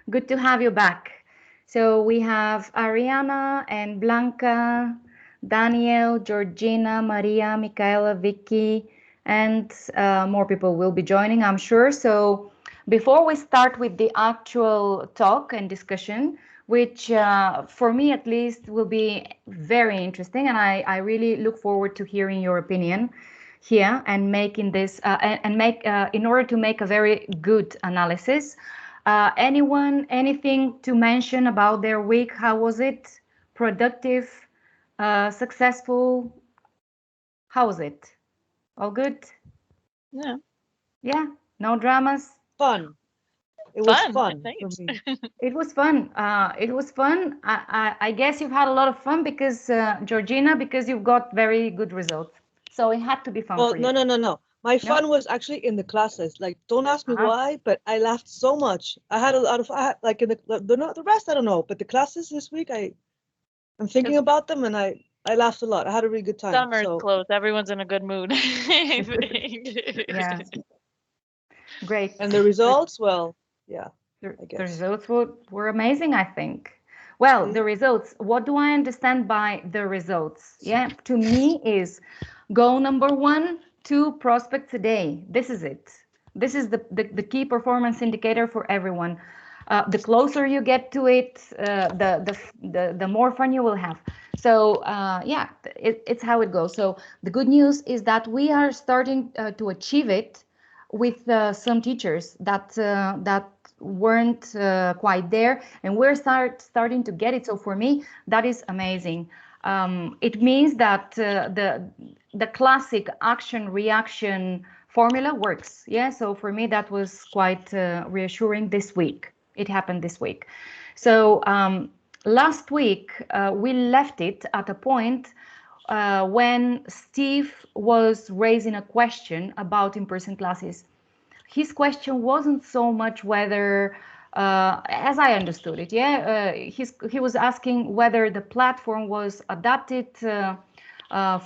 Good to have you back. So we have Ariana and Blanca, Daniel, Georgina, Maria, Michaela, Vicky, and more people will be joining, I'm sure. So before we start with the actual talk and discussion, which for me at least will be very interesting, and I really look forward to hearing your opinion here and making this and make in order to make a very good analysis. Anything to mention about their week? How was it? Productive? Successful? How was it? All good? Yeah. Yeah? No dramas? Fun. It was Fun. fun for Thanks. me. It was fun. It was fun. I guess you've had a lot of fun because, Georgina, because you've got very good results. So it had to be fun Well, for you. no. My No? fun was actually in the classes. Like, don't ask me Uh-huh. why, but I laughed so much. I had a lot of, I had, like in the rest, I don't know. But the classes this week, I'm thinking Because about them, and I laughed a lot. I had a really good time. summer's So close. Everyone's in a good mood. I Yeah. think. Great. and the results, well, yeah, I The guess. results were amazing, I think. Well, the See? results, what do I understand by the results? Yeah, to me is goal number one, 2 prospects a day. This is it. This is the key performance indicator for everyone. The closer you get to it, the more fun you will have. So yeah, it's how it goes. So the good news is that we are starting to achieve it with some teachers that weren't quite there, and we're starting to get it. So for me, that is amazing. It means that the classic action reaction formula works. Yeah. So for me, that was quite reassuring this week. It happened this week. So last week we left it at a point when Steve was raising a question about in-person classes. His question wasn't so much whether, as I understood it, yeah, he was asking whether the platform was adapted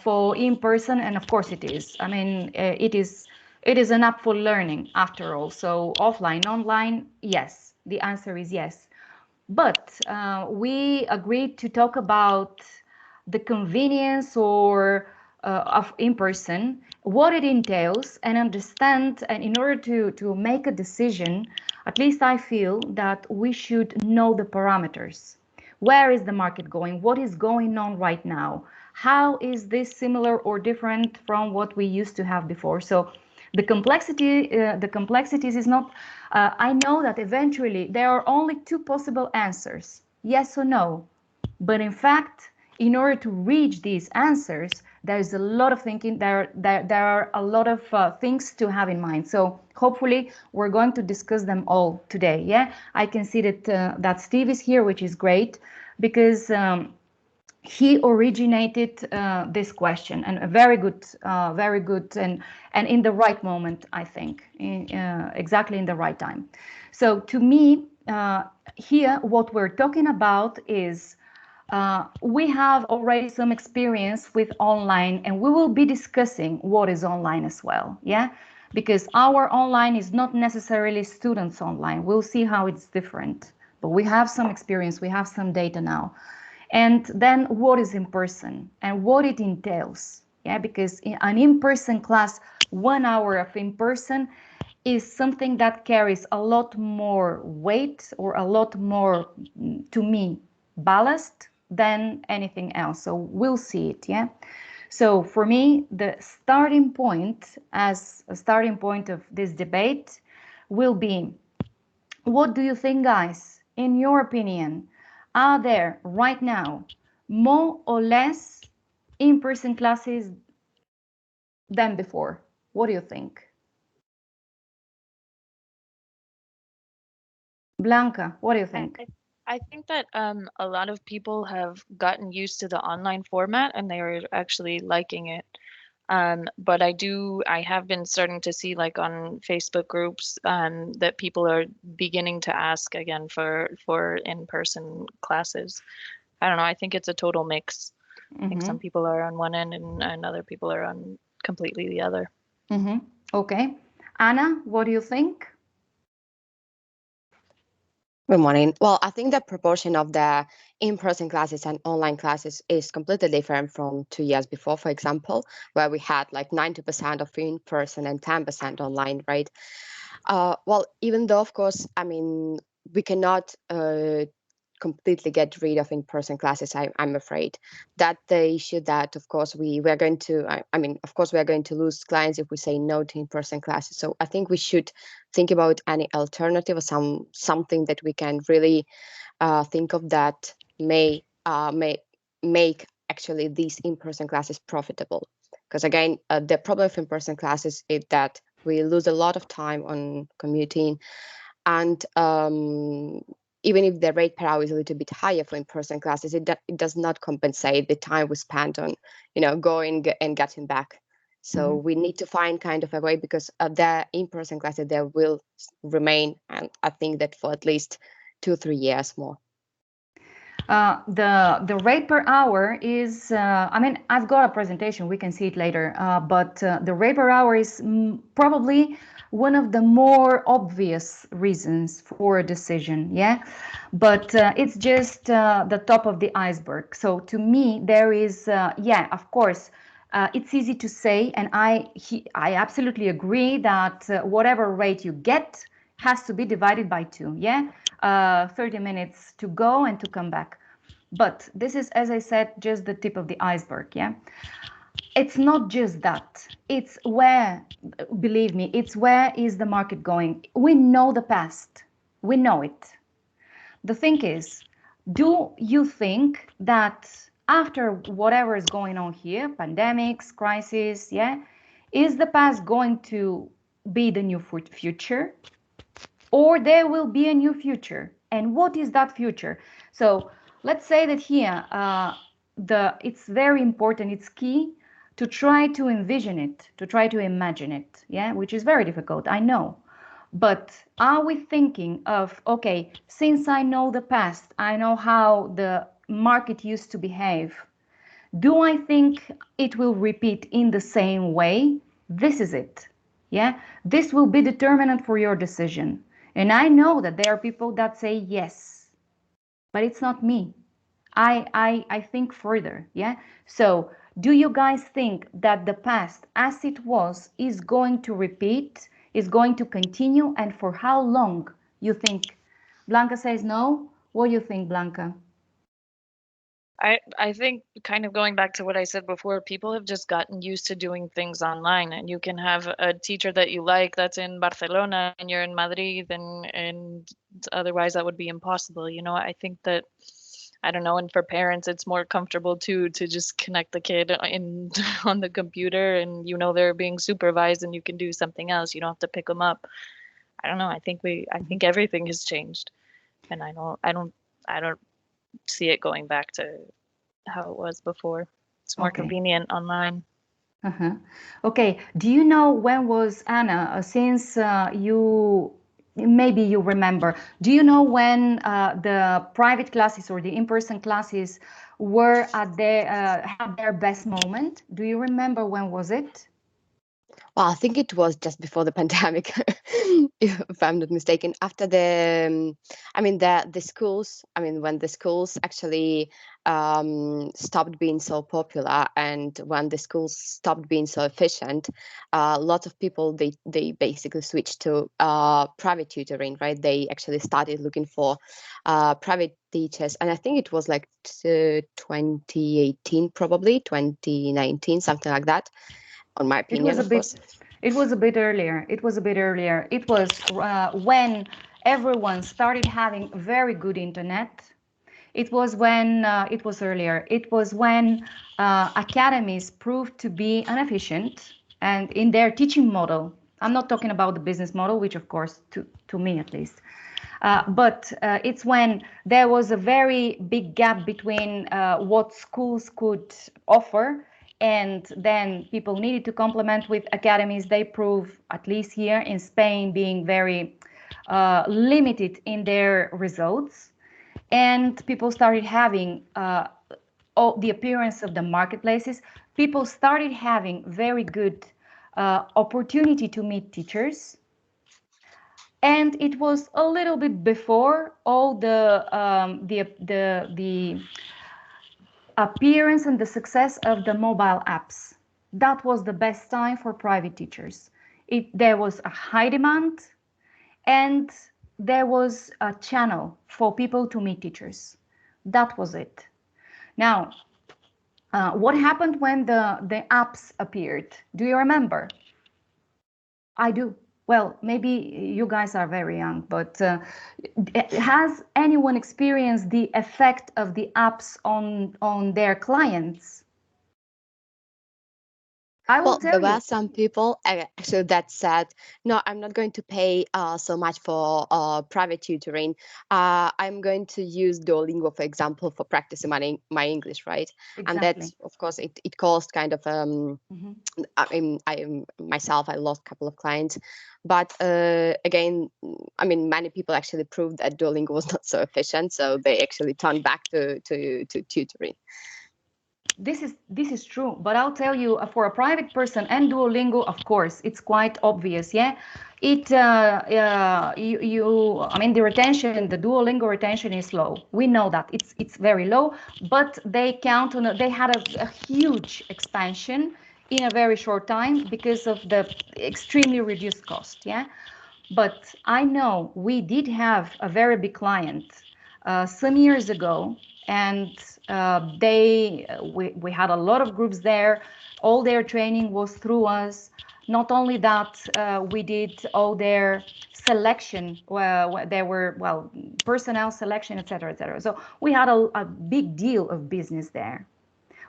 for in-person, and of course it is. I mean, it is an app for learning after all. So offline, online, yes. The answer is yes. But we agreed to talk about the convenience or of in person, what it entails, and understand. And in order to make a decision, at least I feel that we should know the parameters. Where is the market going? What is going on right now? How is this similar or different from what we used to have before? So the complexities is not. I know that eventually there are only two possible answers: yes or no. But in fact, in order to reach these answers, there's a lot of thinking. There are a lot of things to have in mind. So hopefully, we're going to discuss them all today. Yeah, I can see that Steve is here, which is great because. He originated this question, and a very good, and in the right moment, I think, exactly in the right time. So to me, here, what we're talking about is we have already some experience with online, and we will be discussing what is online as well. Yeah, because our online is not necessarily students online. We'll see how it's different, but we have some experience. We have some data now. And then what is in person and what it entails. Yeah, because in an in-person class, 1 hour of in-person is something that carries a lot more weight or a lot more, to me, ballast than anything else. So we'll see it. Yeah. So for me, the starting point, as a starting point of this debate, will be: what do you think, guys? In your opinion, are there right now more or less in-person classes than before? What do you think? Blanca, what do you I, think? I I think that a lot of people have gotten used to the online format and they are actually liking it. But I have been starting to see like on Facebook groups that people are beginning to ask again for in-person classes. I don't know. I think it's a total mix. I think Mm-hmm. some people are on one end and other people are on completely the other. Mm-hmm. Okay. Anna, what do you think? Good morning. Well, I think the proportion of the in-person classes and online classes is completely different from 2 years before, for example, where we had like 90% of in-person and 10% online, right? Well, even though, of course, I mean, we cannot completely get rid of in-person classes, I'm afraid. That the issue that, of course, we're going to, I mean, of course, we're going to lose clients if we say no to in-person classes. So I think we should think about any alternative or something that we can really think of that may make actually these in-person classes profitable. Because again, the problem of in-person classes is that we lose a lot of time on commuting, and even if the rate per hour is a little bit higher for in-person classes, it does not compensate the time we spent on, going and getting back. So we need to find kind of a way, because the in-person classes, there will remain, and I think that for at least 2-3 years more. The rate per hour is, I mean, I've got a presentation, we can see it later, but the rate per hour is probably one of the more obvious reasons for a decision, yeah? But it's just the top of the iceberg. So to me, there is, yeah, of course, it's easy to say, and I absolutely agree that whatever rate you get has to be divided by 2, yeah? 30 minutes to go and to come back. But this is, as I said, just the tip of the iceberg, yeah? It's not just that. It's where, believe me, it's where is the market going. We know the past. We know it. The thing is, do you think that after whatever is going on here, pandemics, crisis, yeah, is the past going to be the new future? Or there will be a new future? And what is that future? So let's say that here, it's very important, it's key to try to envision it, to try to imagine it, yeah, which is very difficult, I know. But are we thinking of, okay, since I know the past, I know how the market used to behave, do I think it will repeat in the same way? This is it. Yeah, this will be determinant for your decision. And I know that there are people that say yes, but it's not me. I think further. Yeah. So do you guys think that the past as it was is going to repeat, is going to continue, and for how long you think? Blanca says no. What do you think, Blanca? I think, kind of going back to what I said before, people have just gotten used to doing things online, and you can have a teacher that you like that's in Barcelona and you're in Madrid, and otherwise that would be impossible. I think that, I don't know, and for parents it's more comfortable too to just connect the kid in on the computer, and they're being supervised and you can do something else. You don't have to pick them up. I don't know. I think everything has changed, and I don't see it going back to how it was before. It's more Okay. convenient online. Uh-huh. Okay. Do you know when was Anna? Since you maybe you remember, do you know when the private classes or the in-person classes were at their had their best moment? Do you remember when was it? Well, I think it was just before the pandemic, if I'm not mistaken. After the schools, when the schools actually stopped being so popular, and when the schools stopped being so efficient, lots of people, they basically switched to private tutoring, right? They actually started looking for private teachers, and I think it was like 2018, probably 2019, something like that. On my It opinion, was a of course. bit. It was a bit earlier. It was a bit earlier. It was when everyone started having very good internet. It was when it was earlier. It was when academies proved to be inefficient and in their teaching model. I'm not talking about the business model, which of course, to me at least, but it's when there was a very big gap between what schools could offer, and then people needed to complement with academies. They prove, at least here in Spain, being very limited in their results, and people started having all the appearance of the marketplaces. People started having very good opportunity to meet teachers. and it was a little bit before all the appearance and the success of the mobile apps. That was the best time for private teachers. There was a high demand, and there was a channel for people to meet teachers. That was it. Now, what happened when the apps appeared? Do you remember? I do. Well, maybe you guys are very young, but has anyone experienced the effect of the apps on their clients? I will Well, tell there you. were some people actually that said, no, I'm not going to pay so much for private tutoring. I'm going to use Duolingo, for example, for practicing my English, right? And Exactly. that, of course, it caused kind of Mhm. I myself, I lost a couple of clients, but again, I mean, many people actually proved that Duolingo was not so efficient, so they actually turned back to tutoring. This is true, but I'll tell you, for a private person and Duolingo, of course, it's quite obvious. Yeah, I mean, the retention, the Duolingo retention is low. We know that it's very low, but they count on they had a huge expansion in a very short time because of the extremely reduced cost. Yeah, but I know we did have a very big client some years ago, and we had a lot of groups there. All their training was through us. Not only that, we did all their selection. There were personnel selection, etc., etc. So we had a big deal of business there.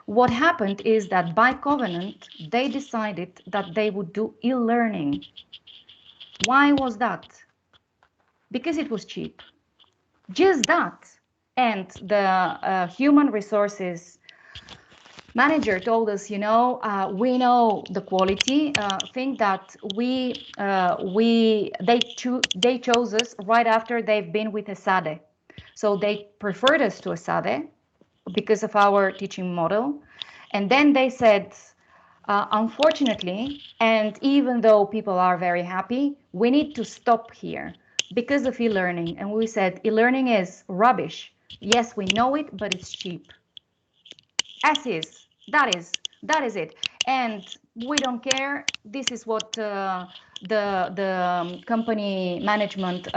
What happened is that by covenant, they decided that they would do e-learning. Why was that? Because it was cheap. Just that. And the human resources manager told us, we know the quality. Think that they chose us right after they've been with ESADE. So they preferred us to ESADE because of our teaching model. And then they said, unfortunately, and even though people are very happy, we need to stop here because of e-learning. And we said, e-learning is rubbish. Yes, we know it, but it's cheap. As is. That is it. And we don't care. This is what the company management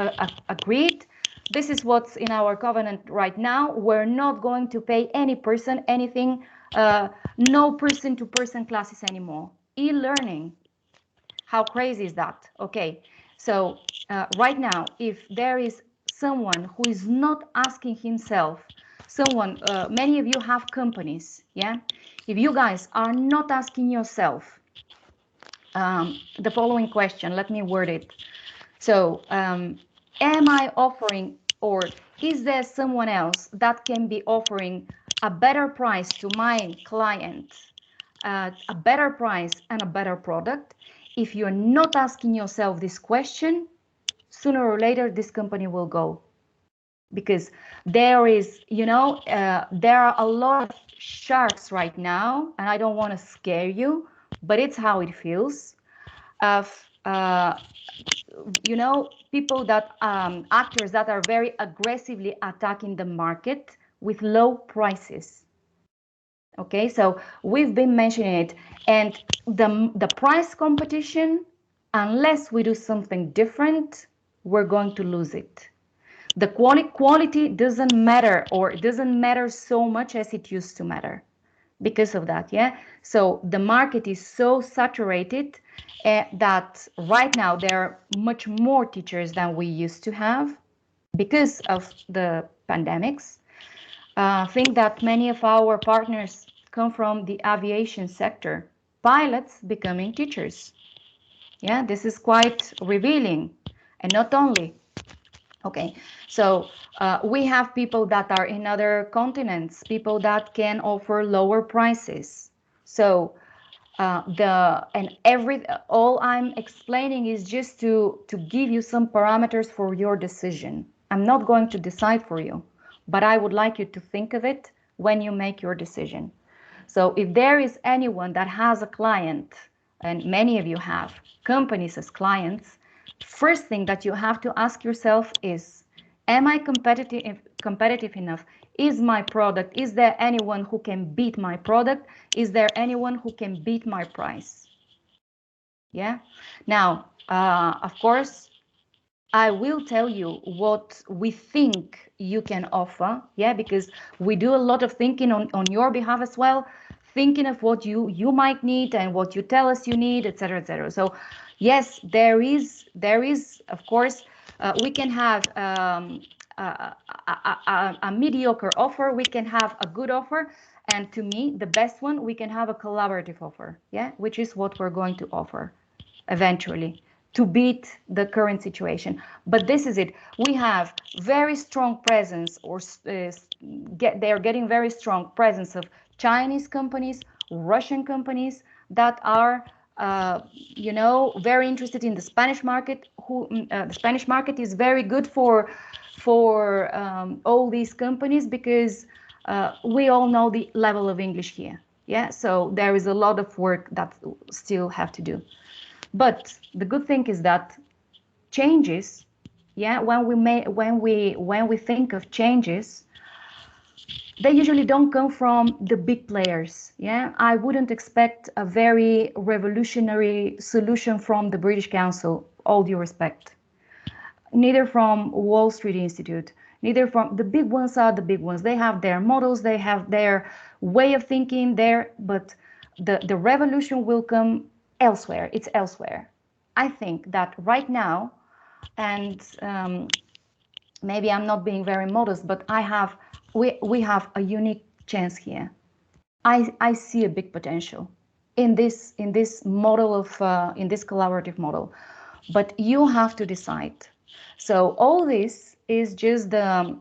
agreed. This is what's in our covenant right now. We're not going to pay any person anything, no person-to-person classes anymore. E-learning. How crazy is that? Okay, so right now, if there is someone who is not asking himself, many of you have companies, yeah? If you guys are not asking yourself the following question, let me word it. So, am I offering, or is there someone else that can be offering a better price to my client, a better price and a better product? If you're not asking yourself this question, sooner or later this company will go, because there is, there are a lot of sharks right now, and I don't want to scare you, but it's how it feels, of people that actors that are very aggressively attacking the market with low prices. Okay, so we've been mentioning it, and the price competition, unless we do something different, we're going to lose it. The quality doesn't matter, or it doesn't matter so much as it used to matter because of that. Yeah, so the market is so saturated that right now there are much more teachers than we used to have because of the pandemics. I think that many of our partners come from the aviation sector, pilots becoming teachers. Yeah, this is quite revealing. And not only, okay, so we have people that are in other continents, people that can offer lower prices. So all I'm explaining is just to give you some parameters for your decision. I'm not going to decide for you, but I would like you to think of it when you make your decision. So if there is anyone that has a client, and many of you have companies as clients, first thing that you have to ask yourself is, am I competitive enough? Is my product, is there anyone who can beat my product? Is there anyone who can beat my price? Yeah. Now, of course, I will tell you what we think you can offer. Yeah, because we do a lot of thinking on your behalf as well, thinking of what you might need and what you tell us you need, etc., etc. So yes, there is of course, we can have a mediocre offer, we can have a good offer, and to me the best one, we can have a collaborative offer. Yeah, which is what we're going to offer eventually to beat the current situation. But this is it. We have very strong presence, or they're getting very strong presence of Chinese companies, Russian companies that are, very interested in the Spanish market. The Spanish market is very good for all these companies, because we all know the level of English here. Yeah, so there is a lot of work that still have to do. But the good thing is that changes, yeah, when we think of changes, they usually don't come from the big players. Yeah, I wouldn't expect a very revolutionary solution from the British Council, all due respect. Neither from Wall Street Institute, neither from the big ones. Are the big ones. They have their models, they have their way of thinking there, but the revolution will come elsewhere. It's elsewhere. I think that right now, and maybe I'm not being very modest, but we have a unique chance here. I see a big potential in this model of in this collaborative model, but you have to decide. So all this is just the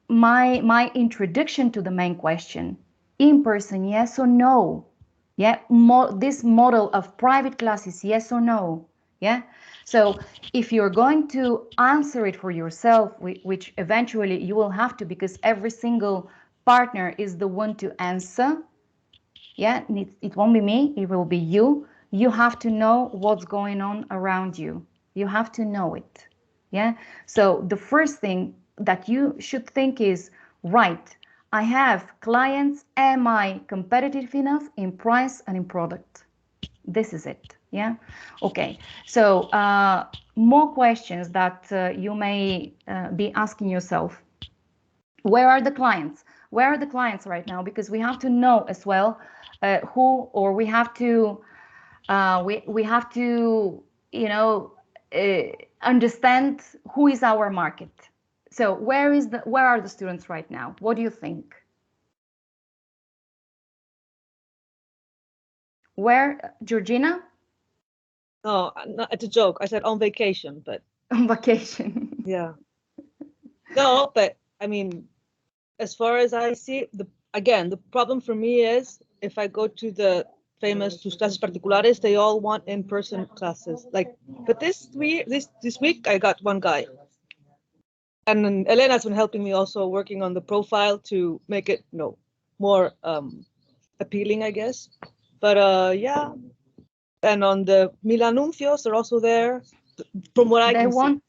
my introduction to the main question: in person, yes or no? Yeah, this model of private classes, yes or no? Yeah. So if you're going to answer it for yourself, which eventually you will have to, because every single partner is the one to answer. Yeah, it won't be me, it will be you. You have to know what's going on around you. You have to know it. Yeah. So the first thing that you should think is, right, I have clients. Am I competitive enough in price and in product? This is it. Yeah. Okay. So more questions that you may be asking yourself. Where are the clients? Where are the clients right now? Because we have to know as well who, or we have to understand who is our market. So where are the students right now? What do you think? Where, Georgina? No, it's a joke. I said on vacation, but On vacation. yeah. No, but I mean, as far as I see, the problem for me is, if I go to the famous tus clases particulares, they all want in-person classes. But this week I got one guy, and then Elena's been helping me also, working on the profile to make it more appealing, I guess. But yeah, and on the Mil Anuncios, they're also there. From what I can see.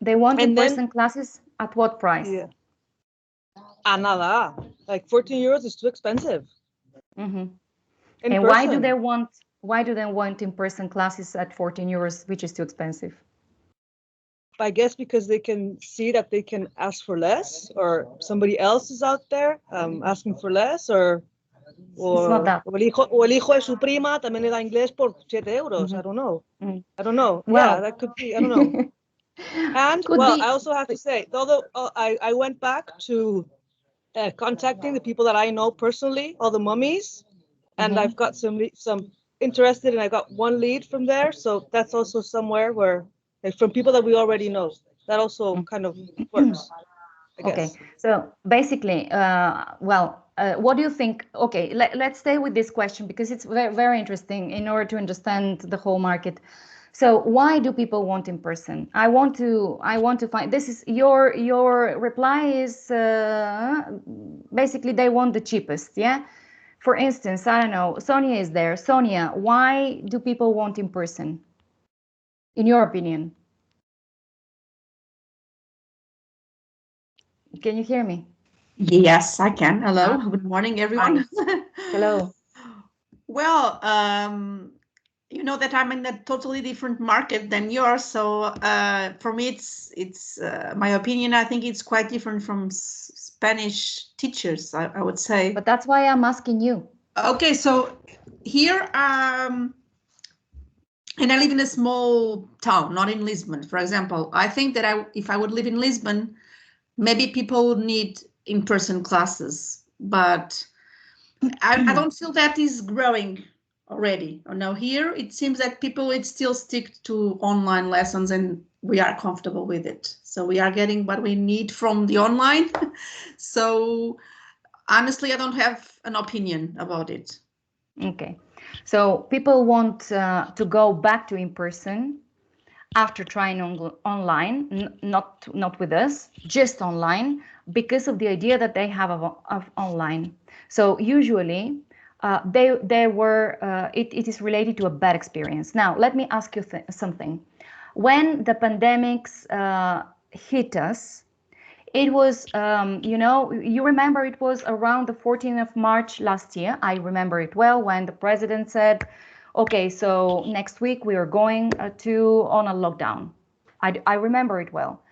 They want in-person classes at what price? Yeah. Nada. Like 14 euros is too expensive. Mm-hmm. And why do they want in-person classes at 14 euros, which is too expensive? I guess because they can see that they can ask for less, or somebody else is out there asking for less, or it's not that. O el hijo de su prima también le da inglés por 7 euros. Mm-hmm. I don't know. Mm. I don't know. Well, yeah, that could be. I don't know. And I also have to say, although I went back to contacting the people that I know personally, all the mummies, and mm-hmm. I've got some interested, and I got one lead from there. So that's also somewhere where, from people that we already know, that also kind of works, I guess. Okay, so basically, what do you think? Okay, let's stay with this question, because it's very, very interesting in order to understand the whole market. So why do people want in person? I want to find, this is your reply is basically they want the cheapest. Yeah. For instance, I don't know, Sonia is there. Sonia, why do people want in person? in your opinion? Can you hear me? Yes, I can. Hello. Good morning, everyone. Hello. Well, you know that I'm in a totally different market than yours, so for me, it's my opinion. I think it's quite different from Spanish teachers, I would say. But that's why I'm asking you. Okay, so here, and I live in a small town, not in Lisbon, for example. I think that if I would live in Lisbon, maybe people would need in-person classes, but I don't feel that is growing already. No, here it seems that people would still stick to online lessons, and we are comfortable with it. So we are getting what we need from the online. So honestly, I don't have an opinion about it. Okay. So people want to go back to in person after trying online, not with us, just online, because of the idea that they have of online. So usually it is related to a bad experience. Now, let me ask you something. When the pandemics hit us, it was, you remember it was around the 14th of March last year. I remember it well when the president said, okay, so next week we are going on a lockdown. I remember it well.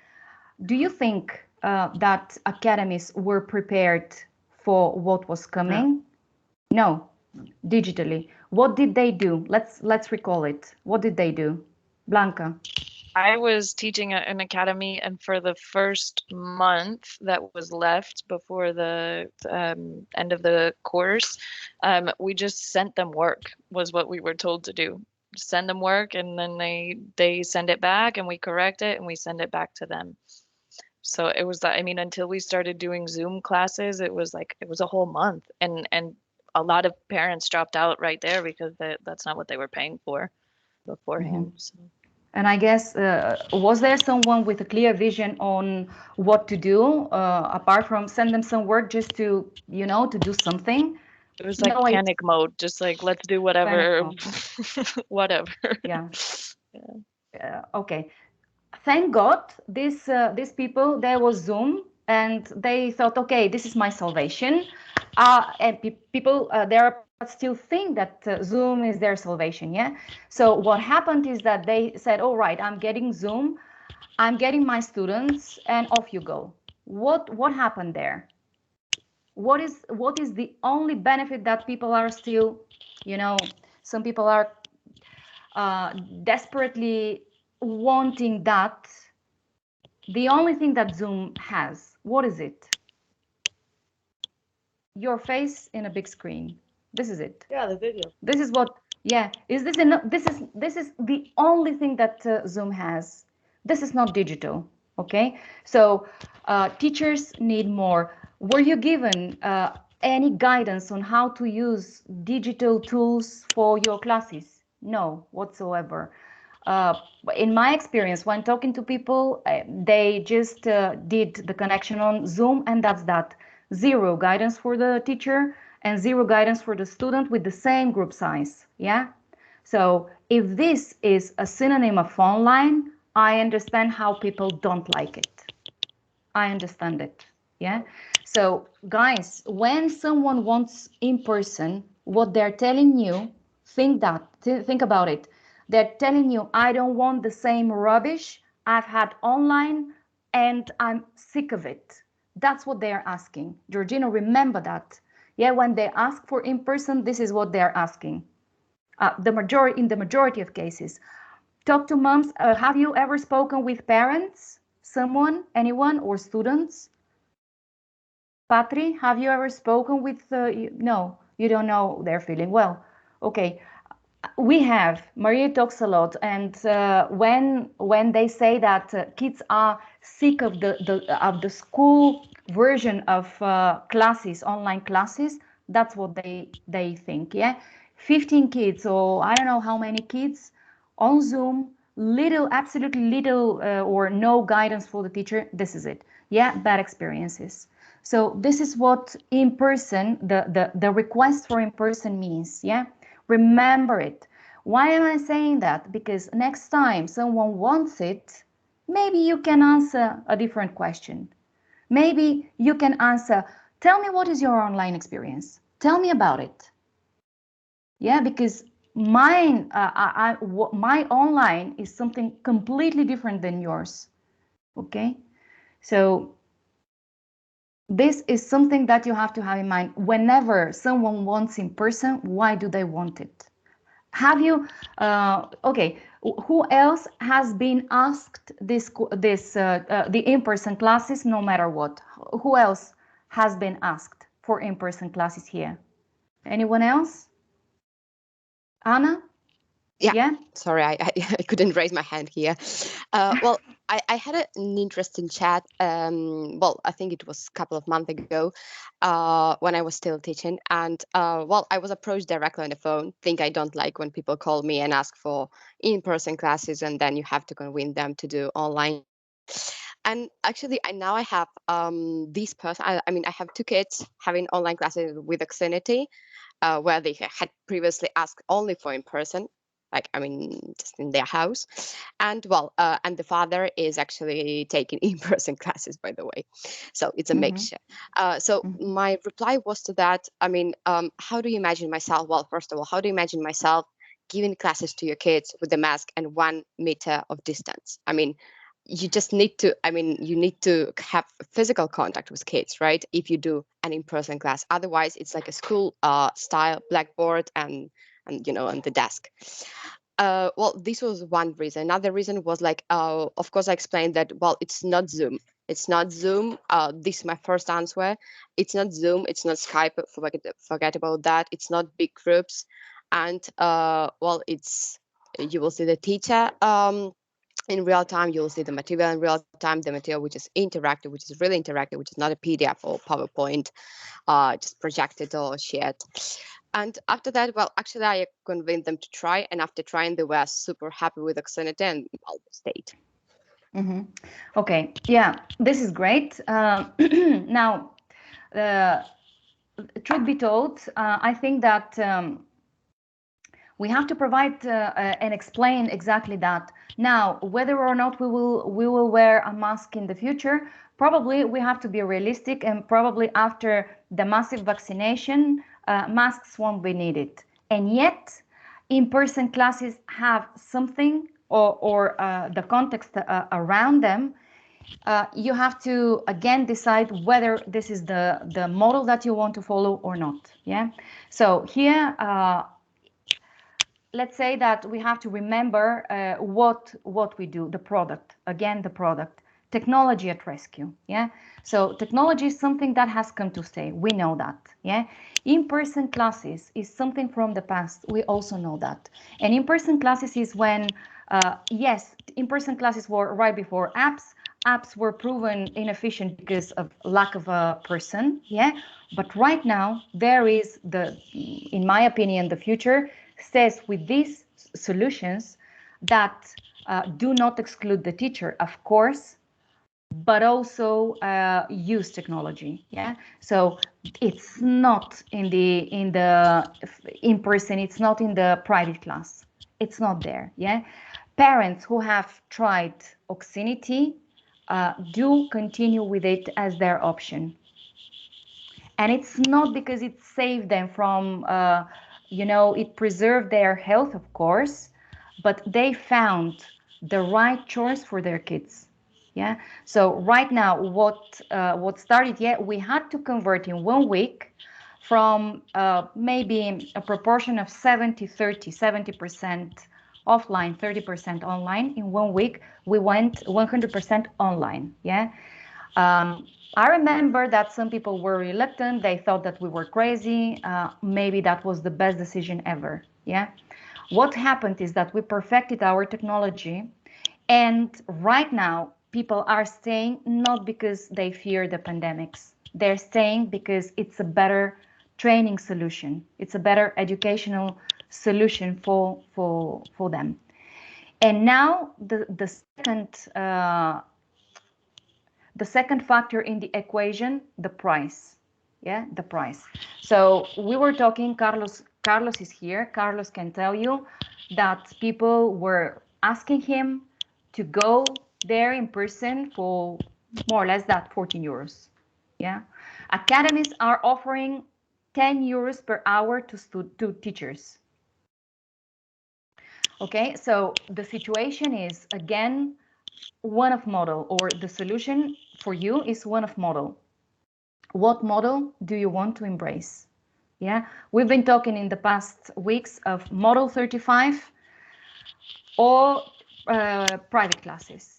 Do you think that academies were prepared for what was coming? No, digitally. What did they do? Let's recall it. What did they do? Blanca. I was teaching at an academy, and for the first month that was left before the end of the course, we just sent them work, was what we were told to do. Send them work, and then they send it back, and we correct it, and we send it back to them. So it was that, I mean, until we started doing Zoom classes, it was a whole month, and a lot of parents dropped out right there because that's not what they were paying for beforehand. So. And I guess, was there someone with a clear vision on what to do, apart from send them some work just to, to do something? It was like panic mode, just like, let's do whatever, whatever. Yeah. Okay. Thank God, these people, there was Zoom, and they thought, okay, this is my salvation. And people, there are still think that Zoom is their salvation, yeah? So what happened is that they said, all right, I'm getting Zoom, I'm getting my students, and off you go. What happened there? What is the only benefit that people are still, some people are desperately wanting that. The only thing that Zoom has, what is it? Your face in a big screen. This is it. Yeah, the video. This is what, yeah. Is this enough? This is the only thing that Zoom has. This is not digital, okay? So teachers need more. Were you given any guidance on how to use digital tools for your classes? No, whatsoever. In my experience, when talking to people, they just did the connection on Zoom, and that's that. Zero guidance for the teacher and zero guidance for the student with the same group size. Yeah. So if this is a synonym of online, I understand how people don't like it. I understand it. Yeah. So guys, when someone wants in person, what they're telling you, think about it. They're telling you, I don't want the same rubbish I've had online, and I'm sick of it. That's what they're asking. Georgina, remember that. Yeah, when they ask for in person, this is what they're asking. In the majority of cases. Talk to moms. Have you ever spoken with parents? Anyone, or students? Patri, have you ever spoken with, no, you don't know their feeling. Well, okay, we have. Maria talks a lot, and when they say that kids are sick of the school version of classes, online classes, that's what they think. Yeah, 15 kids, or I don't know how many kids on Zoom, absolutely little or no guidance for the teacher. This is it. Yeah, bad experiences. So this is what in person, the request for in person means. Yeah, remember it. Why am I saying that? Because next time someone wants it, maybe you can answer a different question. Maybe you can answer, tell me what is your online experience? Tell me about it. Yeah, because mine, my online is something completely different than yours. Okay, so this is something that you have to have in mind. Whenever someone wants in person, why do they want it? Have you, okay, who else has been asked the in-person classes no matter what? Who else has been asked for in-person classes here? Anyone else? Anna? Yeah? Sorry, I couldn't raise my hand here. Well, I had an interesting chat. Well, I think it was a couple of months ago when I was still teaching. And well, I was approached directly on the phone. Think I don't like when people call me and ask for in-person classes, and then you have to convince them to do online. And actually, I have this person. I mean, I have two kids having online classes with Xfinity, where they had previously asked only for in person, like I mean, just in their house. And well, and the father is actually taking in-person classes, by the way. So it's a mixture. So my reply was to that. I mean, how do you imagine myself? Well, first of all, how do you imagine myself giving classes to your kids with a mask and 1 meter of distance? I mean, you just need to, I mean, you need to have physical contact with kids, right? If you do an in-person class, otherwise it's like a school style blackboard and you know, on the desk. Well, this was one reason. Another reason was like, of course, I explained that, well, it's not Zoom. It's not Zoom. This is my first answer. It's not Zoom. It's not Skype. Forget about that. It's not big groups. And well, it's, you will see the teacher in real time. You'll see the material in real time, the material which is interactive, which is really interactive, which is not a PDF or PowerPoint, just projected or shared. And after that, well, actually, I convinced them to try. And after trying, they were super happy with Xfinity and well, stayed. Okay, yeah, this is great. Now, truth be told, I think that we have to provide and explain exactly that. Now, whether or not we will wear a mask in the future, probably we have to be realistic, and probably after the massive vaccination, masks won't be needed. And yet, in-person classes have something or the context around them. You have to again decide whether this is the model that you want to follow or not. Yeah. So here, let's say that we have to remember what we do, the product, again, the product, technology at rescue. Yeah. So technology is something that has come to stay. We know that. Yeah. In-person classes is something from the past. We also know that. And in-person classes is when, yes, in-person classes were right before apps. Apps were proven inefficient because of lack of a person. Yeah. But right now, there is in my opinion, the future says with these solutions that do not exclude the teacher, of course, but also use technology. Yeah. So it's not in the in person. It's not in the private class. It's not there. Yeah. Parents who have tried Oxinity do continue with it as their option. And it's not because it saved them from, you know, it preserved their health, of course, but they found the right choice for their kids. Yeah. So right now, what started? Yeah, we had to convert in 1 week from maybe a proportion of 70% offline, 30% online. In 1 week, we went 100% online. Yeah. I remember that some people were reluctant. They thought that we were crazy. Maybe that was the best decision ever. Yeah. What happened is that we perfected our technology, and right now people are staying not because they fear the pandemics. They're staying because it's a better training solution. It's a better educational solution for them. And now the second factor in the equation, the price. Yeah, the price. So we were talking, Carlos is here. Carlos can tell you that people were asking him to go there in person for more or less that 14 euros. Yeah. Academies are offering 10 euros per hour to teachers. Okay, so the situation is again one of model, or the solution for you is one of model. What model do you want to embrace? Yeah, we've been talking in the past weeks of model 35 or private classes.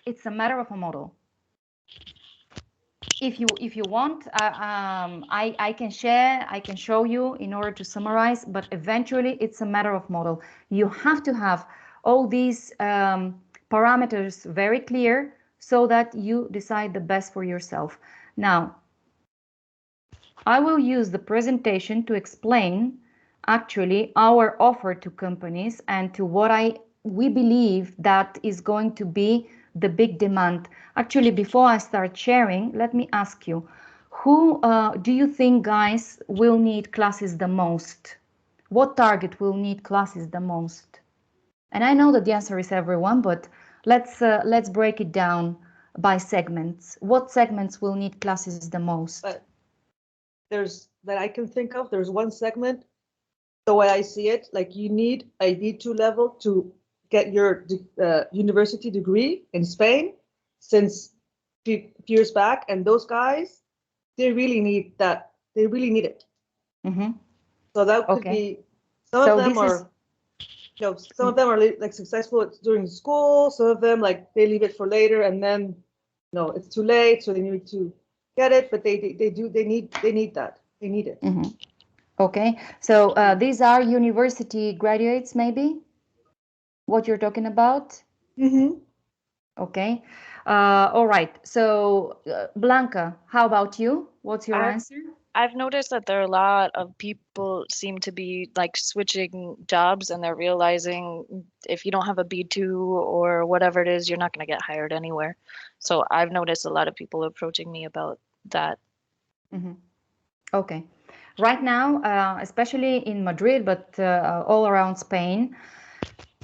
It's a matter of a model. If you want, I can share, I can show you in order to summarize, but eventually it's a matter of model. You have to have all these parameters very clear so that you decide the best for yourself. Now, I will use the presentation to explain actually our offer to companies and to what we believe that is going to be the big demand. Actually, before I start sharing, let me ask you, who do you think, guys, will need classes the most? What target will need classes the most? And I know that the answer is everyone, but let's break it down by segments. What segments will need classes the most? That I can think of, there's one segment, the way I see it, like you need a B2 level to get your university degree in Spain since a few years back, and those guys, they really need that. They really need it. Mm-hmm. So that could be, some of them are, some of them are like successful during school. Some of them like they leave it for later, and then it's too late, so they need to get it. But they need that. They need it. Mm-hmm. Okay, so these are university graduates, maybe? What you're talking about? Mm-hmm. Okay. All right. So, Blanca, how about you? What's your answer? I've noticed that there are a lot of people seem to be like switching jobs, and they're realizing if you don't have a B2 or whatever it is, you're not going to get hired anywhere. So I've noticed a lot of people approaching me about that. Mm-hmm. Okay. Right now, especially in Madrid, but all around Spain,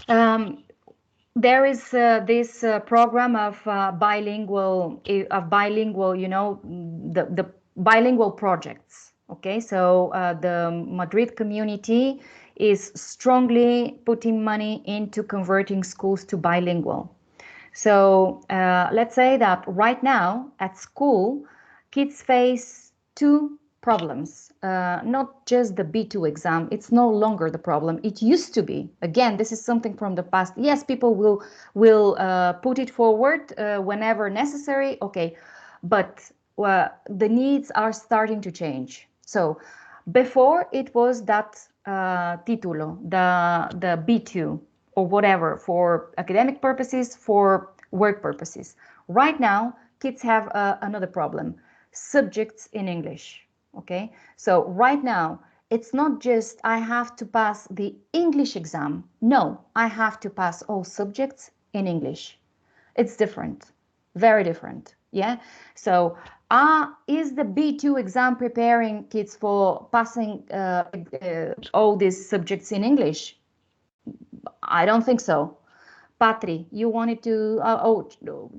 there is this program of bilingual, the bilingual projects. Okay, so the Madrid community is strongly putting money into converting schools to bilingual. So let's say that right now at school, kids face two problems, not just the B2 exam. It's no longer the problem. It used to be. Again, this is something from the past. Yes, people will put it forward whenever necessary. Okay, but the needs are starting to change. So before it was that título, the B2 or whatever, for academic purposes, for work purposes. Right now, kids have another problem, subjects in English. Okay, so right now, it's not just I have to pass the English exam. No, I have to pass all subjects in English. It's different, very different. Yeah, so is the B2 exam preparing kids for passing all these subjects in English? I don't think so. Patri, you wanted to,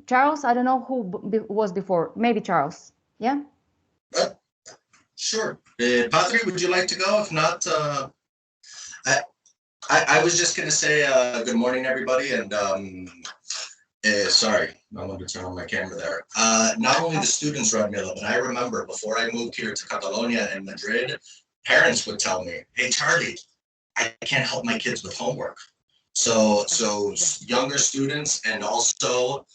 Charles, I don't know who was before, maybe Charles, yeah? Sure. Patri, would you like to go? If not, I was just going to say good morning, everybody, and sorry, I wanted to turn on my camera there. Not only the students, Radmila, but I remember before I moved here to Catalonia and Madrid, parents would tell me, hey, Charlie, I can't help my kids with homework. So younger students, and also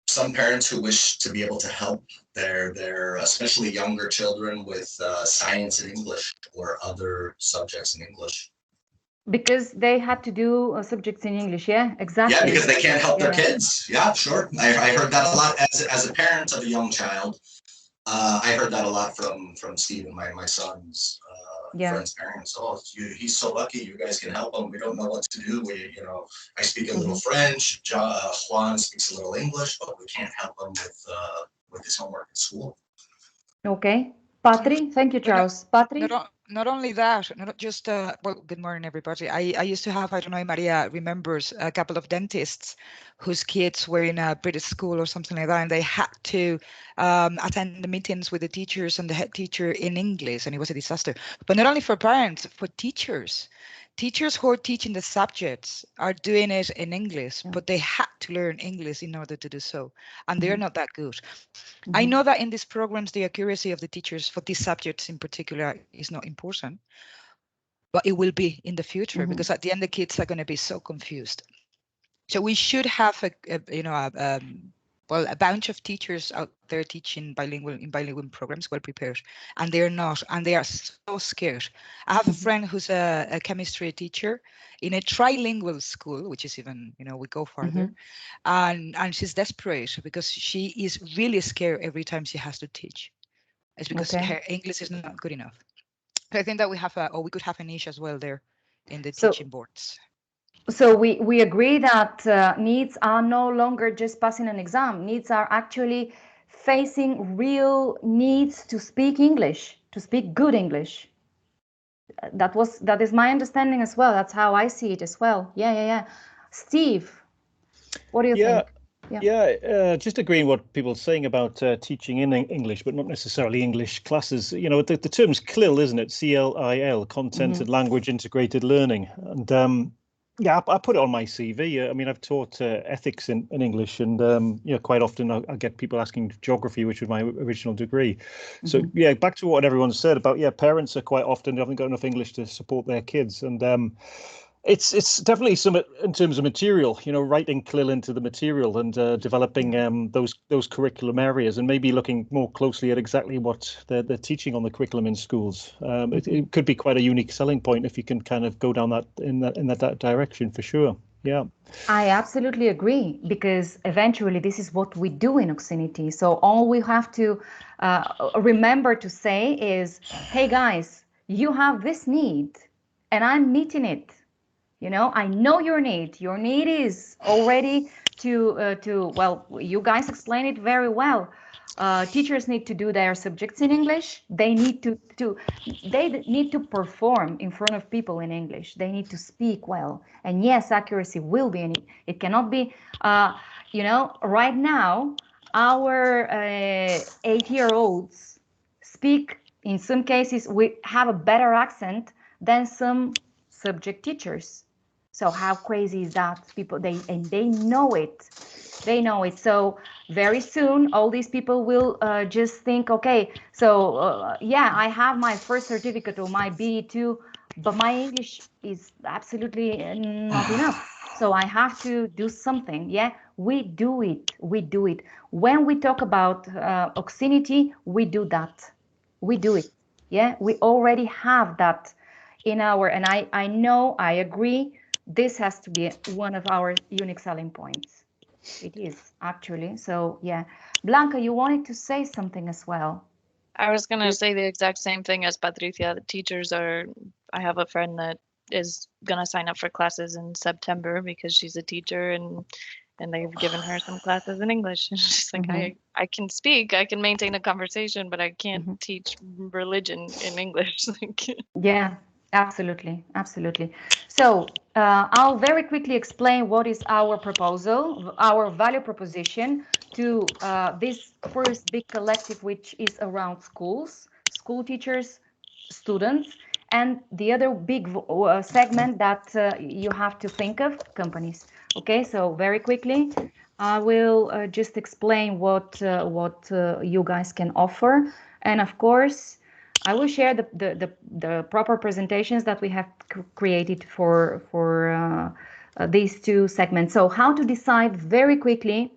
some parents who wish to be able to help their especially younger children with science in English or other subjects in English. Because they had to do subjects in English, yeah, exactly. Yeah, because they can't help their kids. Yeah, sure. I heard that a lot as a parent of a young child. I heard that a lot from Steven, my son's friend's parents. Oh, he's so lucky. You guys can help him. We don't know what to do. I speak a little French. Juan speaks a little English, but we can't help him with his homework at school. Okay, Patri, thank you, Charles. Patri, not only that, not just, well, good morning, everybody. I used to have, I don't know if Maria remembers, a couple of dentists whose kids were in a British school or something like that, and they had to attend the meetings with the teachers and the head teacher in English, and it was a disaster. But not only for parents, for teachers. Teachers who are teaching the subjects are doing it in English, but they had to learn English in order to do so, and they're not that good. I know that in these programs, the accuracy of the teachers for these subjects in particular is not important, but it will be in the future because at the end, the kids are going to be so confused. So we should have a bunch of teachers out there teaching bilingual programs, well prepared, and they're not, and they are so scared. I have a friend who's a chemistry teacher in a trilingual school, which is even, we go farther, and she's desperate because she is really scared every time she has to teach. It's because her English is not good enough. So I think that we could have a niche as well there in the teaching boards. So we agree that needs are no longer just passing an exam. Needs are actually facing real needs to speak English, to speak good English. That is my understanding as well. That's how I see it as well. Yeah. Steve, what do you think? Just agreeing what people are saying about teaching in English, but not necessarily English classes. The term's CLIL, isn't it? CLIL, Content and Language Integrated Learning. And I put it on my CV. I mean, I've taught ethics in English, and quite often I get people asking geography, which was my original degree. So back to what everyone said about parents are quite often haven't got enough English to support their kids, and it's definitely some in terms of material, writing CLIL into the material and developing those curriculum areas, and maybe looking more closely at exactly what they're teaching on the curriculum in schools. It could be quite a unique selling point if you can kind of go down in that direction, for sure. Yeah, I absolutely agree, because eventually this is what we do in Oxinity. So all we have to remember to say is, hey guys, you have this need and I'm meeting it. I know your need. Your need is already well, you guys explain it very well. Teachers need to do their subjects in English. They need to perform in front of people in English. They need to speak well. And yes, accuracy will be it cannot be, right now, our 8-year-olds speak, in some cases, we have a better accent than some subject teachers. So how crazy is that? People, they know it. They know it. So very soon, all these people will just think, okay, so I have my first certificate or my BE2, but my English is absolutely not enough. So I have to do something. Yeah, we do it. We do it. When we talk about Oxinity, we do that. We do it. Yeah, we already have that in our, and I agree, this has to be one of our unique selling points. It is, actually. So, yeah. Blanca, you wanted to say something as well. I was going to say the exact same thing as Patricia. The teachers I have a friend that is going to sign up for classes in September because she's a teacher, and they've given her some classes in English. And she's like, I can speak, I can maintain a conversation, but I can't teach religion in English. Yeah. Absolutely. So I'll very quickly explain what is our proposal, our value proposition to this first big collective, which is around schools, school teachers, students, and the other big segment that you have to think of, companies. Okay, so very quickly, I will just explain what you guys can offer, and of course, I will share the proper presentations that we have created for these two segments. So how to decide very quickly,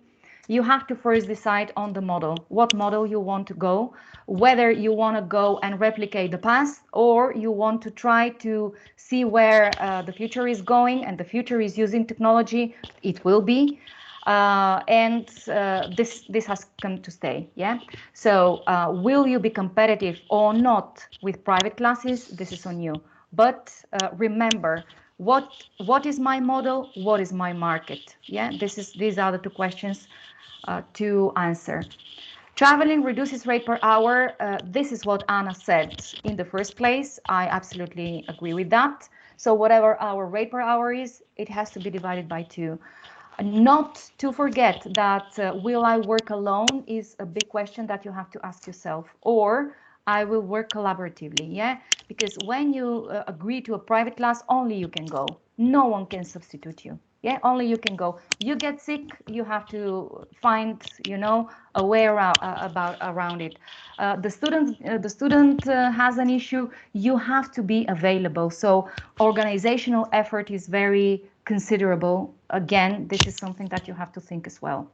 you have to first decide on the model, what model you want to go, whether you want to go and replicate the past, or you want to try to see where the future is going, and the future is using technology. It will be. This has come to stay. Yeah. So will you be competitive or not with private classes? This is on you. But remember, what is my model? What is my market? Yeah. These are the two questions to answer. Traveling reduces rate per hour. This is what Anna said in the first place. I absolutely agree with that. So whatever our rate per hour is, it has to be divided by 2. Not to forget that will I work alone is a big question that you have to ask yourself, or I will work collaboratively, yeah? Because when you agree to a private class, only you can go. No one can substitute you, yeah? Only you can go. You get sick, you have to find, you know, a way around it. The student has an issue, you have to be available. So organizational effort is very considerable. Again, this is something that you have to think as well.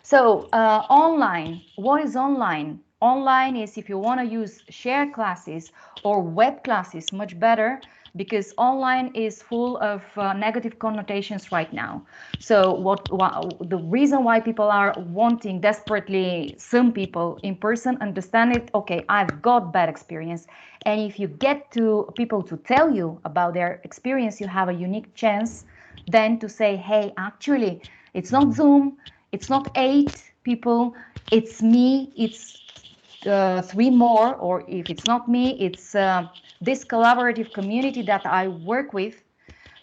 So online, what is online? Online is if you want to use shared classes or web classes, much better, because online is full of negative connotations right now. So the reason why people are wanting desperately, some people in person, understand it, okay, I've got bad experience. And if you get to people to tell you about their experience, you have a unique chance then to say, hey, actually, it's not Zoom, it's not 8 people, it's me, it's 3 more, or if it's not me, it's this collaborative community that I work with.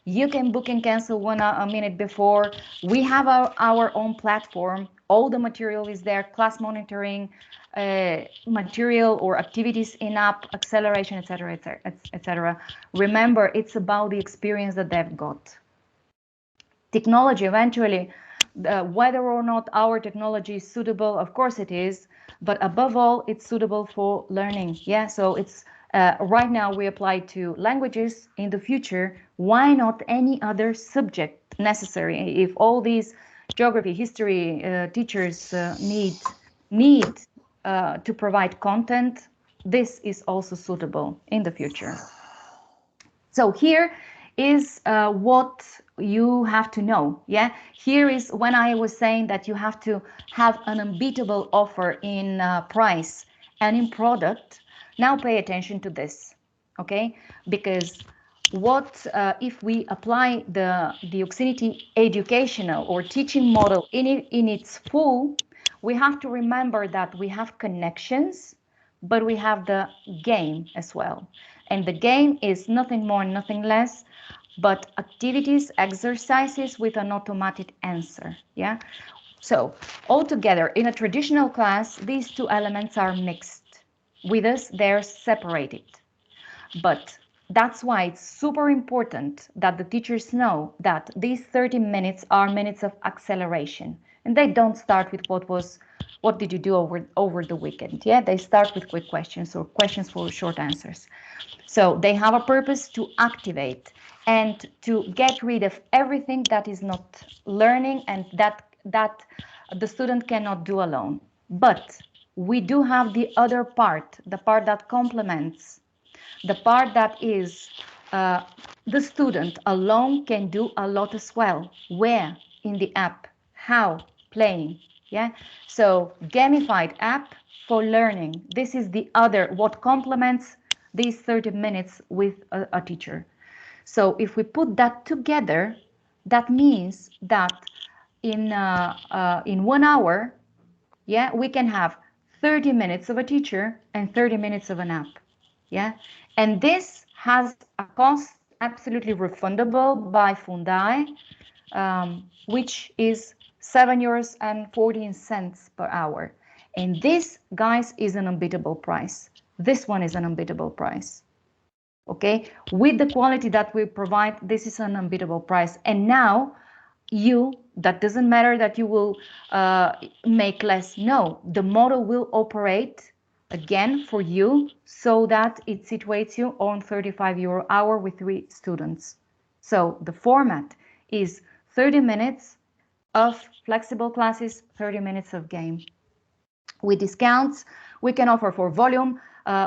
You can book and cancel a minute before. We have our own platform. All the material is there, class monitoring, material or activities in app, acceleration, etc., etc. Remember, it's about the experience that they've got. Technology, eventually, whether or not our technology is suitable, of course it is, but above all, it's suitable for learning. Yeah, so it's right now we apply to languages. In the future, why not any other subject necessary? If all these geography, history teachers need to provide content, this is also suitable in the future. So here is what you have to know. Yeah, here is when I was saying that you have to have an unbeatable offer in price and in product. Now pay attention to this, okay? Because what if we apply the Oxinity educational or teaching model in its full, we have to remember that we have connections, but we have the game as well. And the game is nothing more, nothing less, but activities, exercises with an automatic answer. Yeah. So altogether, in a traditional class, these 2 elements are mixed. With us, they're separated. But that's why it's super important that the teachers know that these 30 minutes are minutes of acceleration. And they don't start with what did you do over the weekend? Yeah, they start with quick questions or questions for short answers. So they have a purpose to activate and to get rid of everything that is not learning and that the student cannot do alone. But we do have the other part, the part that complements, the part that is the student alone can do a lot as well. Where? In the app. How? Playing. Yeah. So gamified app for learning. This is the other, what complements these 30 minutes with a teacher. So if we put that together, that means that in 1 hour, yeah, we can have 30 minutes of a teacher and 30 minutes of an app. Yeah, and this has a cost absolutely refundable by Fundai, which is €7.14 per hour. And this, guys, is an unbeatable price. This one is an unbeatable price. Okay, with the quality that we provide, this is an unbeatable price. And now that doesn't matter that you will make less. No, the model will operate again for you so that it situates you on €35 hour with 3 students. So the format is 30 minutes of flexible classes, 30 minutes of game. With discounts, we can offer for volume,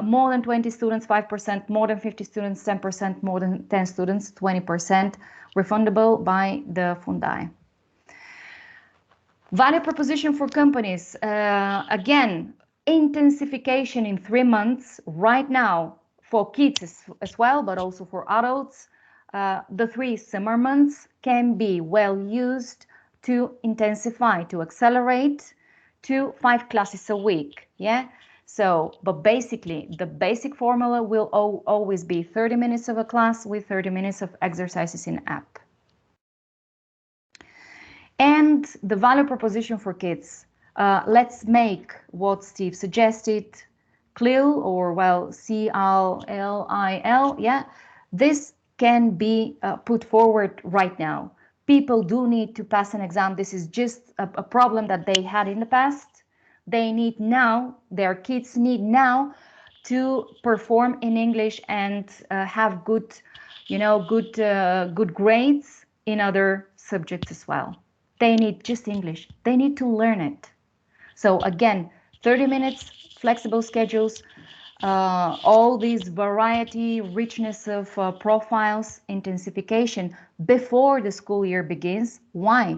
more than 20 students, 5%, more than 50 students, 10%, more than 10 students, 20%, refundable by the Fundai. Value proposition for companies, again, intensification in 3 months right now for kids as well, but also for adults. The 3 summer months can be well used to intensify, to accelerate, to 5 classes a week. Yeah. So, but basically, the basic formula will always be 30 minutes of a class with 30 minutes of exercises in app. And the value proposition for kids. Let's make what Steve suggested, CLIL, or well, CLIL. Yeah, this can be put forward right now. People do need to pass an exam. This is just a problem that they had in the past. They need now, their kids need now to perform in English and have good, good grades in other subjects as well. They need just English. They need to learn it. So again, 30 minutes, flexible schedules, all these variety, richness of profiles, intensification before the school year begins. Why?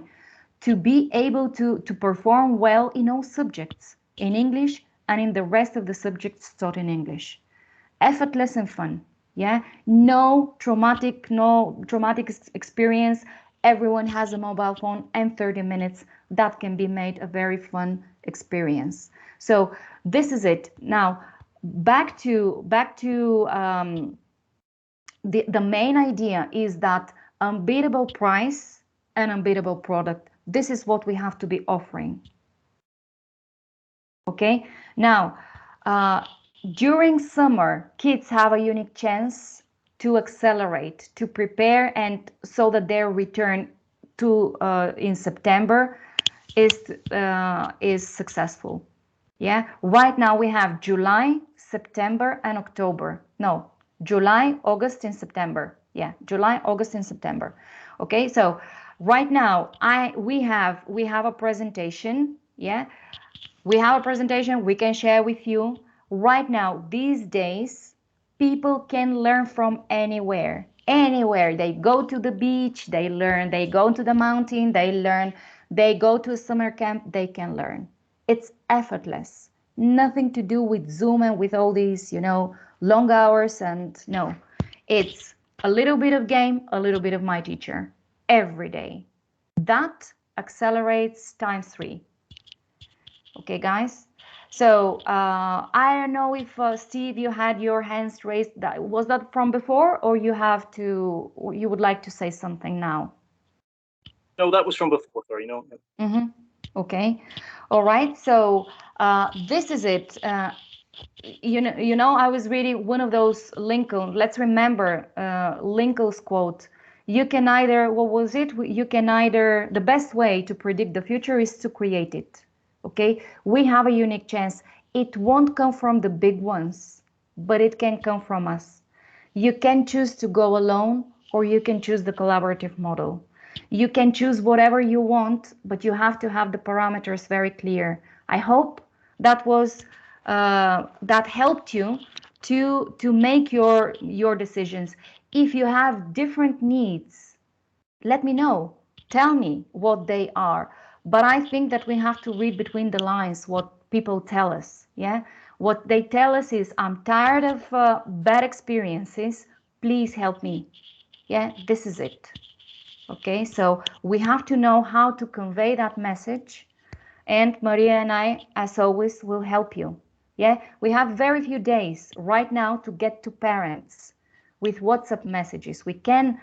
To be able to perform well in all subjects, in English and in the rest of the subjects taught in English. Effortless and fun. Yeah, no traumatic experience. Everyone has a mobile phone and 30 minutes that can be made a very fun experience. So this is it. Now back to the main idea is that unbeatable price and unbeatable product. This is what we have to be offering. Okay, now during summer, kids have a unique chance to accelerate, to prepare, and so that their return to in September is successful. Yeah, right now we have July, September, and October. No, July, August, and September. Yeah, July, August, and September. Okay, so right now we have a presentation. Yeah, we have a presentation we can share with you. Right now, these days, people can learn from anywhere. Anywhere. They go to the beach, they learn. They go to the mountain, they learn. They go to a summer camp, they can learn. It's effortless. Nothing to do with Zoom and with all these, long hours. And no, it's a little bit of game, a little bit of my teacher every day. That accelerates times 3. Okay, guys. So I don't know if Steve, you had your hands raised. Was that from before, or you would like to say something now? No, that was from before. Sorry, no. Mm-hmm. Okay. All right. So this is it. I was reading one of those Lincoln. Let's remember Lincoln's quote. You can either, what was it? You can either, the best way to predict the future is to create it. Okay, we have a unique chance. It won't come from the big ones, but it can come from us. You can choose to go alone, or you can choose the collaborative model. You can choose whatever you want, but you have to have the parameters very clear. I hope that was that helped you to make your decisions. If you have different needs, let me know. Tell me what they are. But I think that we have to read between the lines what people tell us. Yeah, what they tell us is, I'm tired of bad experiences. Please help me. Yeah, this is it. Okay, so we have to know how to convey that message. And Maria and I, as always, will help you. Yeah, we have very few days right now to get to parents with WhatsApp messages. We can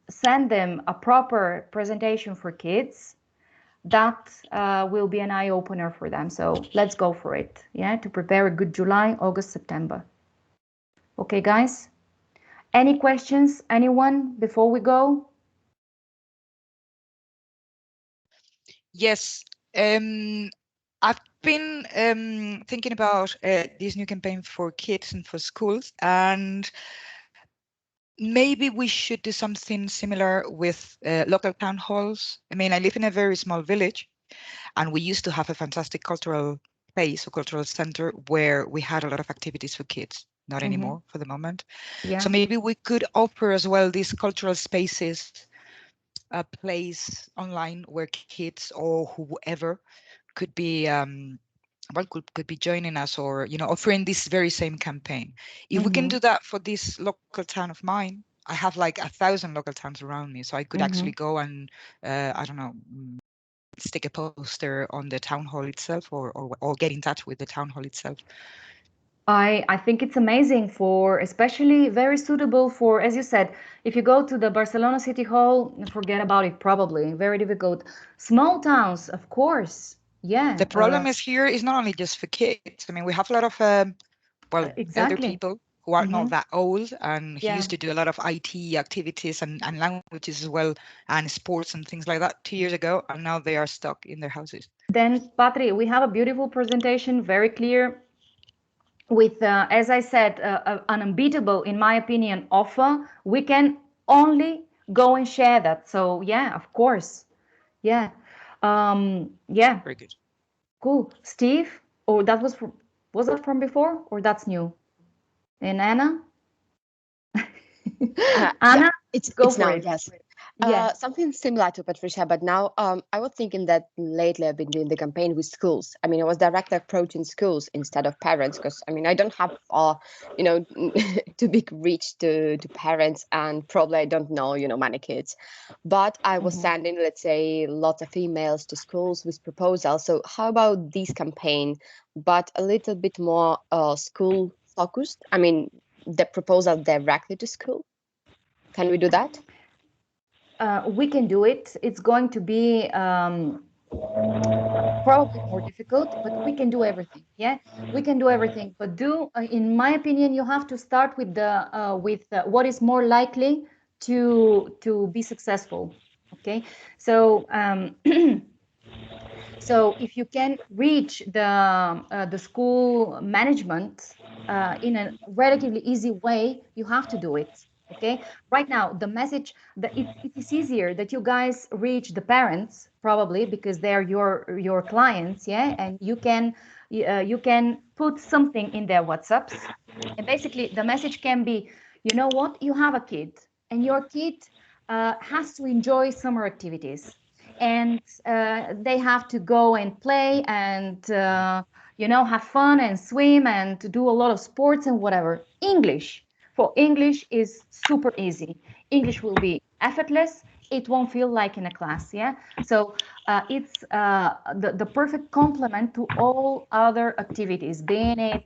send them a proper presentation for kids. That will be an eye-opener for them. So let's go for it, yeah, to prepare a good July, August, September. Okay, guys? Any questions? Anyone before we go? Yes. I've been thinking about this new campaign for kids and for schools, and maybe we should do something similar with local town halls. I mean, I live in a very small village, and we used to have a fantastic cultural place or cultural center where we had a lot of activities for kids. Not anymore for the moment. Yeah. So maybe we could offer as well these cultural spaces, a place online where kids or whoever could be could be joining us, or offering this very same campaign. If we can do that for this local town of mine, I have like 1,000 local towns around me, so I could actually go and I don't know, stick a poster on the town hall itself, or get in touch with the town hall itself? I think it's amazing for, especially very suitable for, as you said, if you go to the Barcelona City Hall, forget about it, probably very difficult. Small towns, of course. Yeah. The problem is here is not only just for kids. I mean, we have a lot of elder exactly. people who are not that old, and he Yeah. used to do a lot of IT activities and languages as well, and sports and things like that 2 years ago, and now they are stuck in their houses. Then, Patri, we have a beautiful presentation, very clear, with, as I said, an unbeatable, in my opinion, offer. We can only go and share that. So yeah, of course. Yeah. Yeah. Very good. Cool. Steve, or that was that from before, or that's new? And Anna? Anna, Yeah, it's for now, it. yes. Yeah. Something similar to Patricia, but now I was thinking that lately I've been doing the campaign with schools. I mean, I was directly approaching schools instead of parents, because I mean, I don't have, too big reach to parents, and probably I don't know, many kids. But I was sending, let's say, lots of emails to schools with proposals. So how about this campaign, but a little bit more school focused? I mean, the proposal directly to school. Can we do that? We can do it. It's going to be probably more difficult, but we can do everything. Yeah, we can do everything. But in my opinion, you have to start with what is more likely to be successful. Okay, so so if you can reach the school management in a relatively easy way, you have to do it. Okay, right now the message that it is easier that you guys reach the parents, probably because they're your clients. Yeah, and you can put something in their WhatsApps, and basically the message can be, you know what, you have a kid, and your kid has to enjoy summer activities, and they have to go and play and have fun and swim and to do a lot of sports and whatever. English is super easy. English will be effortless. It won't feel like in a class. Yeah, so it's the perfect complement to all other activities, being it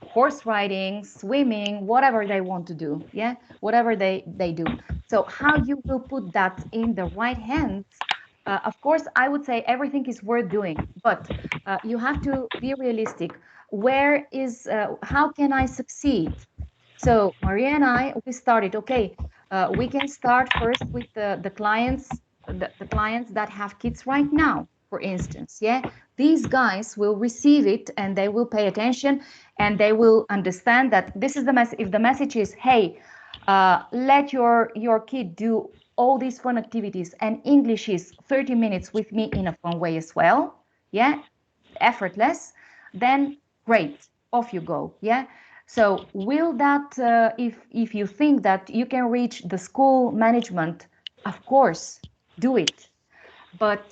horse riding, swimming, whatever they want to do. Yeah, whatever they do. So how you will put that in the right hands, of course, I would say everything is worth doing, but you have to be realistic. How can I succeed? So Maria and we started, okay, we can start first with the clients, the clients that have kids right now, for instance. Yeah, these guys will receive it and they will pay attention and they will understand that this is the message. If the message is, hey, let your kid do all these fun activities, and English is 30 minutes with me in a fun way as well, yeah, effortless, then great, off you go. Yeah, so will that if you think that you can reach the school management, of course, do it, but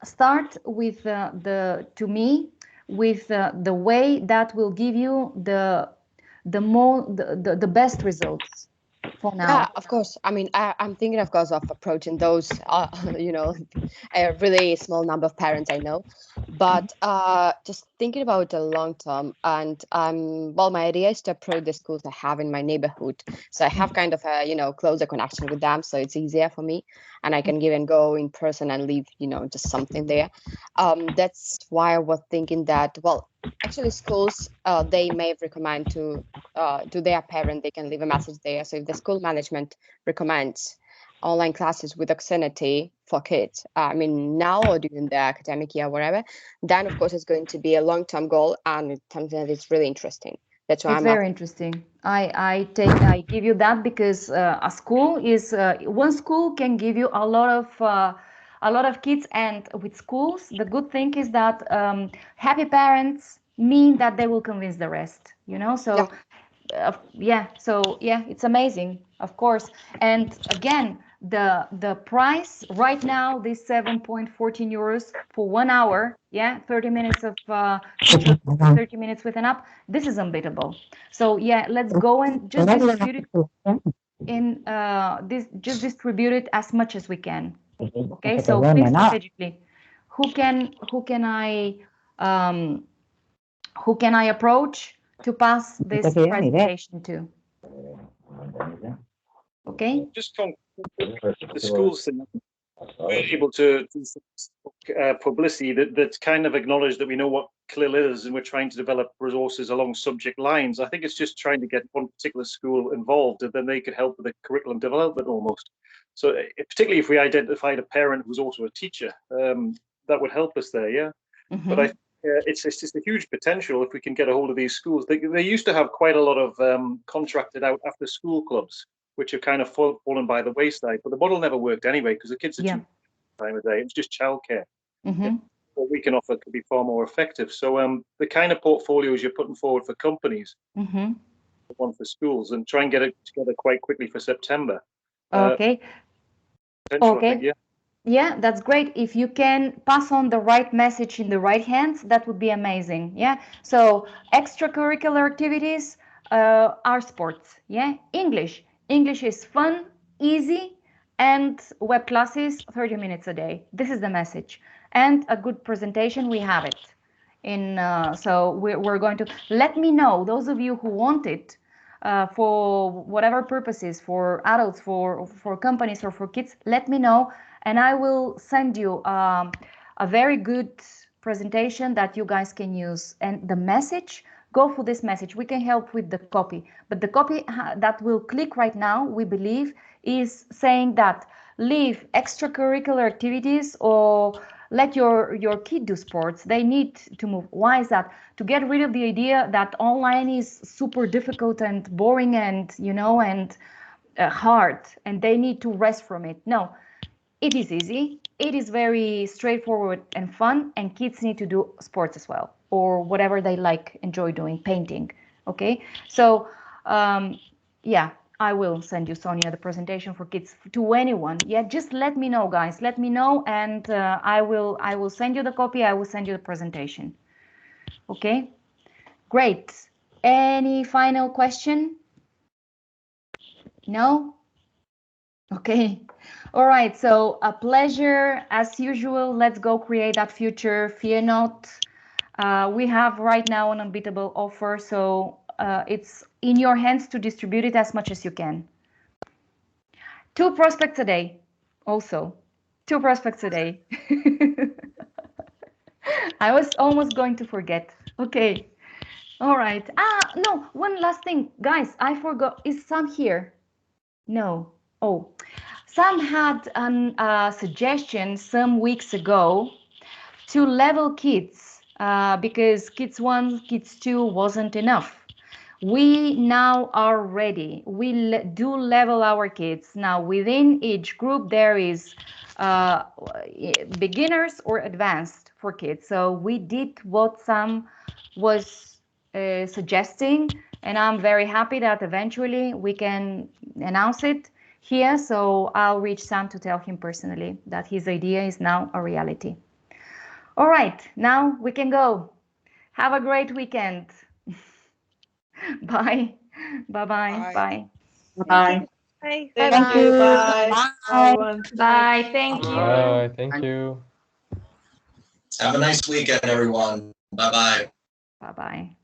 start with the way that will give you the best results for now. Yeah, of course. I mean, I'm thinking, of course, of approaching those, a really small number of parents I know, but just thinking about the long term. And well, my idea is to approach the schools I have in my neighborhood, so I have kind of a closer connection with them, so it's easier for me, and I can give and go in person and leave just something there. That's why I was thinking that, well, actually schools they may recommend to their parent, they can leave a message there. So if the school management recommends online classes with Oxenity for kids, I mean now or during the academic year, whatever, then of course it's going to be a long-term goal, and it's something that is really interesting. That's why it's very interesting. I give you that, because a school is one school can give you a lot of kids, and with schools the good thing is that happy parents mean that they will convince the rest. So it's amazing, of course. And again, the price right now, this 7.14 euros for 1 hour, 30 minutes of 30 minutes with an app, this is unbeatable. So let's go and just distribute it distribute it as much as we can. Okay, so think strategically. who can I approach to pass this presentation to? Okay. Just from the schools thing, we're able to do publicity that's kind of acknowledged that we know what CLIL is and we're trying to develop resources along subject lines. I think it's just trying to get one particular school involved, and then they could help with the curriculum development almost. So particularly if we identified a parent who's also a teacher, that would help us there, yeah. Mm-hmm. But I think it's just a huge potential if we can get a hold of these schools. They used to have quite a lot of contracted out after school clubs, which have kind of fallen by the wayside. But the model never worked anyway because the kids are too time of day. It's just childcare. Mm-hmm. What we can offer could be far more effective. So the kind of portfolios you're putting forward for companies, mm-hmm. one for schools, and try and get it together quite quickly for September. Okay. Okay. Yeah, that's great. If you can pass on the right message in the right hands, that would be amazing. Yeah. So extracurricular activities are sports. Yeah. English is fun, easy, and web classes 30 minutes a day. This is the message. And a good presentation, we have it. So we're going to let me know, those of you who want it for whatever purposes, for adults, for companies, or for kids, let me know. And I will send you a very good presentation that you guys can use. And the message, go for this message. We can help with the copy. But the copy that will click right now, we believe, is saying that leave extracurricular activities or let your kid do sports. They need to move. Why is that? To get rid of the idea that online is super difficult and boring and, and hard, and they need to rest from it. No. It is easy, it is very straightforward and fun, and kids need to do sports as well, or whatever they enjoy doing, painting, okay? So, yeah, I will send you, Sonia, the presentation for kids, to anyone. Yeah, just let me know, guys, let me know, and I will send you the copy, I will send you the presentation, okay? Great. Any final question? No? Okay. All right. So a pleasure as usual. Let's go create that future. Fear not. We have right now an unbeatable offer. So it's in your hands to distribute it as much as you can. 2 prospects a day. Also 2 prospects a day. I was almost going to forget. Okay. All right. No, one last thing, guys. I forgot. Is Sam here? No. Oh, Sam had a suggestion some weeks ago to level kids because kids 1, kids 2 wasn't enough. We now are ready. We do level our kids. Now within each group there is beginners or advanced for kids. So we did what Sam was suggesting, and I'm very happy that eventually we can announce it here. So I'll reach Sam to tell him personally that his idea is now a reality. All right, now we can go. Have a great weekend. Bye. Bye-bye. Bye. Bye. Thank you. Bye. Bye. Bye. Thank you. Bye. Thank you. Have a nice weekend, everyone. Bye-bye. Bye-bye.